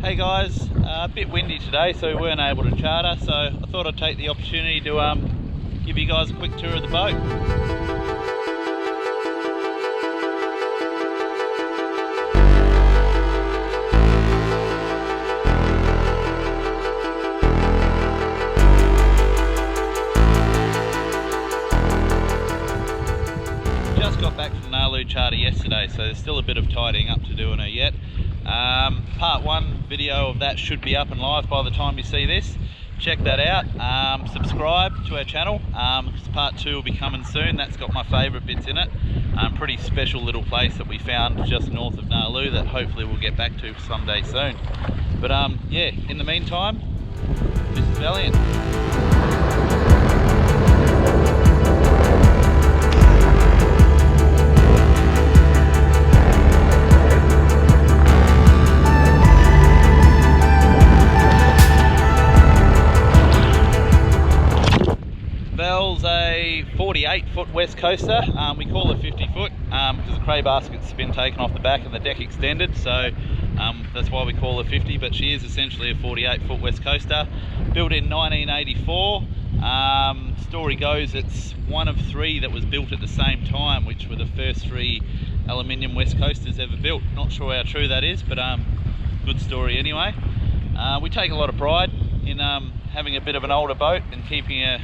Hey guys, a bit windy today, so we weren't able to charter, so I thought I'd take the opportunity to give you guys a quick tour of the boat. Just got back from Nalu charter yesterday, so there's still a bit of tidying up to do on her yet. Part 1 video of that should be up and live by the time you see this. Check that out. Subscribe to our channel. Part 2 will be coming soon. That's got my favourite bits in it. Pretty special little place that we found just north of Nalu that hopefully we'll get back to someday soon. But yeah, in the meantime, this is Valiant. Val's a 48-foot Westcoaster. We call it 50-foot because the cray basket's been taken off the back and the deck extended, so that's why we call her 50, but she is essentially a 48-foot Westcoaster. Built in 1984. Story goes it's one of 3 that was built at the same time, which were the first 3 aluminium Westcoasters ever built. Not sure how true that is, but good story anyway. We take a lot of pride in having a bit of an older boat and keeping her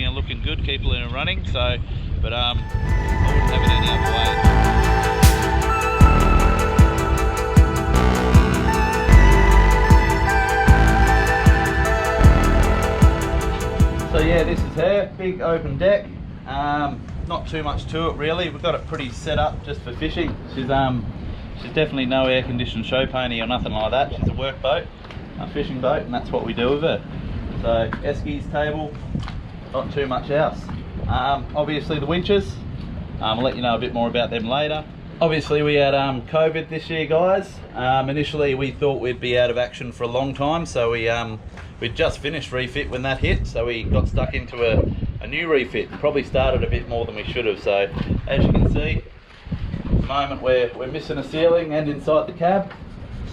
looking good, keeping her running. So, but I wouldn't have it any other way. So yeah, this is her big open deck. Not too much to it really. We've got it pretty set up just for fishing. She's definitely no air conditioned show pony or nothing like that. She's a work boat, a fishing boat, and that's what we do with her. So Eski's table, not too much else. Obviously the winches, I'll let you know a bit more about them later. Obviously we had COVID this year, guys. Initially we thought we'd be out of action for a long time, so we'd just finished refit when that hit, so we got stuck into a new refit. Probably started a bit more than we should have. So as you can see, at the moment we're missing a ceiling and inside the cab.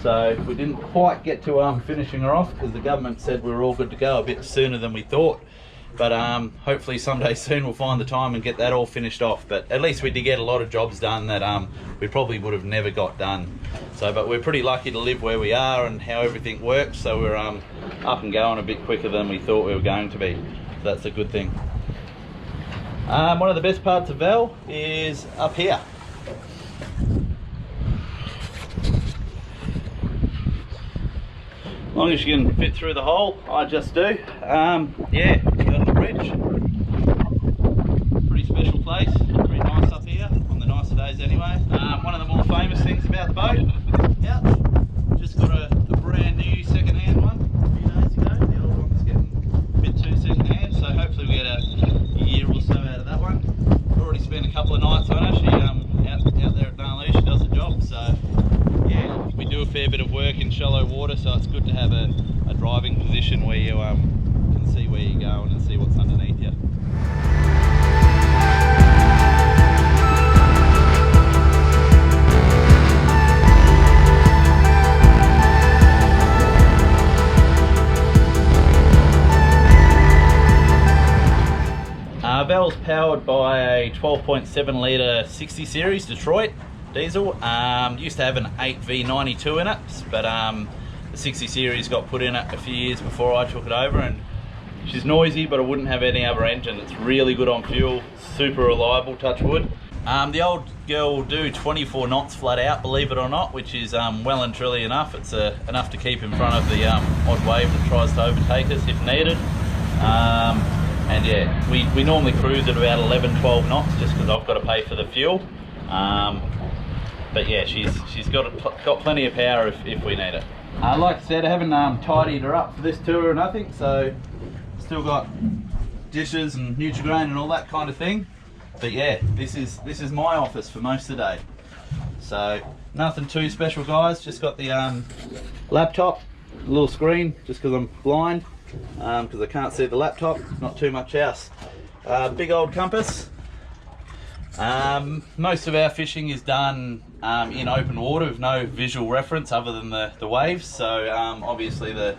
So we didn't quite get to finishing her off because the government said we were all good to go a bit sooner than we thought. But hopefully someday soon we'll find the time and get that all finished off. But at least we did get a lot of jobs done that we probably would have never got done. So, but we're pretty lucky to live where we are and how everything works. So we're up and going a bit quicker than we thought we were going to be. So that's a good thing. One of the best parts of Val is up here. As long as you can fit through the hole, I just do. Yeah, got the bridge. Pretty special place, pretty nice up here, on the nicer days anyway. One of the more famous things about the boat, yeah, just got a brand new second-hand one a few days ago. The old one's getting a bit too second-hand, so hopefully we get a year or so out of that one. Already spent a couple of nights on her. She out there at Nalu, she does the job, so yeah, we do a fair bit of work in shallow water, so it's good to have a driving position where you can see where you're going and see what's underneath you. Val's powered by a 12.7 litre 60 series Detroit diesel. Used to have an 8V92 in it, but the 60 series got put in it a few years before I took it over, and she's noisy, but I wouldn't have any other engine. It's really good on fuel, super reliable, touch wood. The old girl will do 24 knots flat out, believe it or not, which is well and truly enough. It's enough to keep in front of the odd wave that tries to overtake us if needed. And yeah, we normally cruise at about 11-12 knots just because I've got to pay for the fuel. But yeah, she's got plenty of power if we need it. Like I said, I haven't tidied her up for this tour or nothing, so still got dishes and Nutrigrain and all that kind of thing. But yeah, this is my office for most of the day. So nothing too special, guys. Just got the laptop, a little screen, just because I'm blind, because I can't see the laptop. Not too much else. Big old compass. Most of our fishing is done in open water with no visual reference other than the waves. So obviously the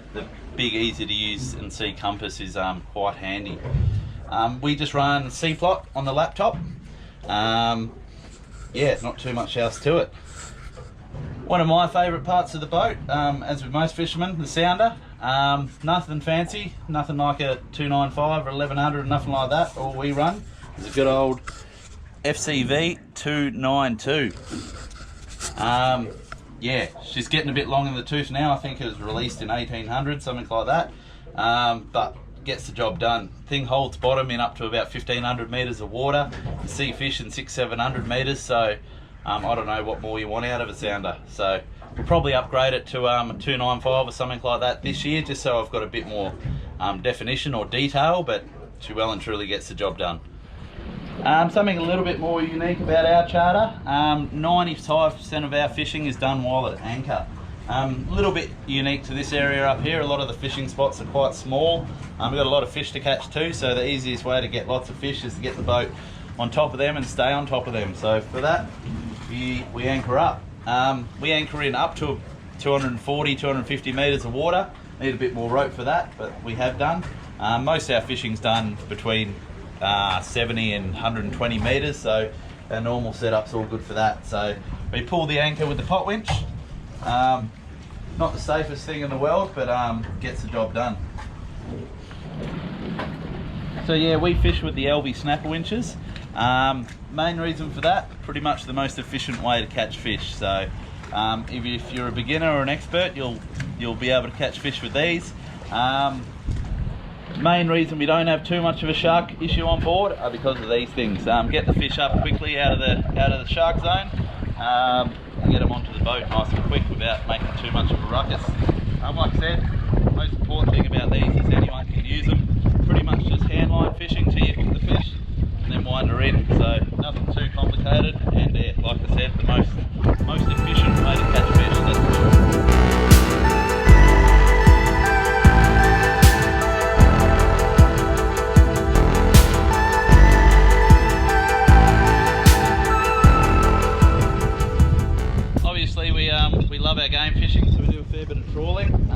big, easy to use and see compass is quite handy. We just run C-plot on the laptop. Yeah, not too much else to it. One of my favourite parts of the boat, as with most fishermen, the sounder. Nothing fancy, nothing like a 295 or 1100, nothing like that. All we run is a good old FCV 292. Yeah, she's getting a bit long in the tooth now. I think it was released in 1800, something like that. But gets the job done. Thing holds bottom in up to about 1500 metres of water. You see fish in 600-700 metres, so I don't know what more you want out of a sounder. So we'll probably upgrade it to a 295 or something like that this year, just so I've got a bit more definition or detail, but she well and truly gets the job done. Something a little bit more unique about our charter, 95% of our fishing is done while at anchor. A little bit unique to this area up here. A lot of the fishing spots are quite small. We've got a lot of fish to catch too, so the easiest way to get lots of fish is to get the boat on top of them and stay on top of them. So for that, we anchor up. We anchor in up to 240, 250 metres of water. Need a bit more rope for that, but we have done. Most of our fishing's done between 70 and 120 metres, so our normal setup's all good for that. So we pull the anchor with the pot winch. Not the safest thing in the world, but gets the job done. So yeah, we fish with the Alvey snapper winches. Main reason for that, pretty much the most efficient way to catch fish. So if you're a beginner or an expert, you'll be able to catch fish with these. Main reason we don't have too much of a shark issue on board are because of these things. Get the fish up quickly out of the shark zone, and get them onto the boat nice and quick without making too much of a ruckus. Like I said, the most important thing about these is anyone can use them. Pretty much just handline fishing till you hook the fish and then wind her in. So nothing too complicated, and like I said, the most efficient way to catch fish. That's for sure. We love our game fishing, so we do a fair bit of trawling.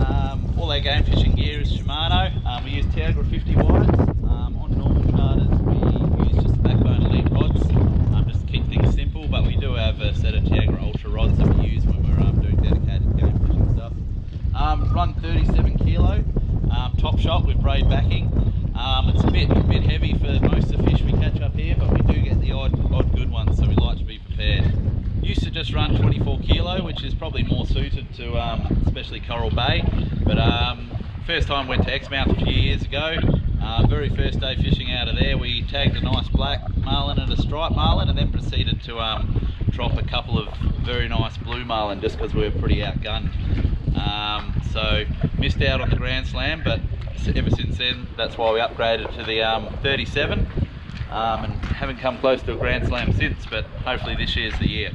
All our game fishing gear is Shimano. We use Tiagra 50 wides. On normal charters we use just the backbone elite rods, just to keep things simple, but we do have a set of Tiagra Ultra rods that we use when we're doing dedicated game fishing stuff. Run 37 kilo, top shot with braid backing. It's a bit heavy for most of the fish we catch up here, but we do get the odd good ones, so we like to be prepared. Used to just run 24 kilo, which is probably more suited to especially Coral Bay, but first time went to Exmouth a few years ago. Very first day fishing out of there, we tagged a nice black marlin and a striped marlin, and then proceeded to drop a couple of very nice blue marlin just because we were pretty outgunned. So missed out on the Grand Slam, but ever since then that's why we upgraded to the 37, and haven't come close to a Grand Slam since, but hopefully this year's the year.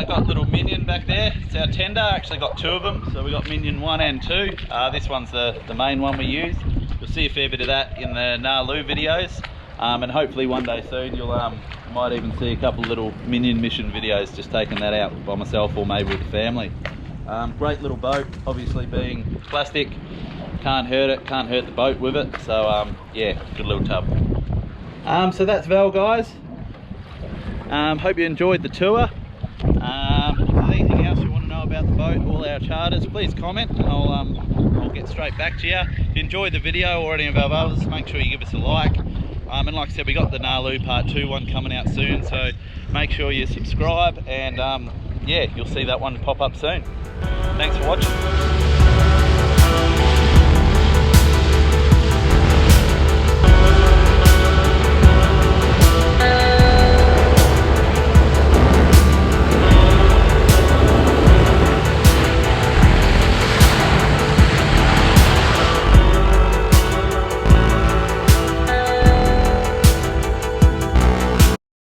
Got a little Minion back there. It's our tender. Actually got two of them, so we got Minion 1 and 2. This one's the main one we use. You'll see a fair bit of that in the Nalu videos, and hopefully one day soon you might even see a couple of little Minion mission videos, just taking that out by myself or maybe with the family. Great little boat, obviously being plastic, can't hurt it, can't hurt the boat with it, so yeah, good little tub. So that's Val, guys. Hope you enjoyed the tour. If there's anything else you want to know about the boat, all our charters, please comment and I'll get straight back to you. If you enjoyed the video or any of our others, make sure you give us a like. And like I said, we got the Nalu Part 2 one coming out soon, so make sure you subscribe, and yeah, you'll see that one pop up soon. Thanks for watching.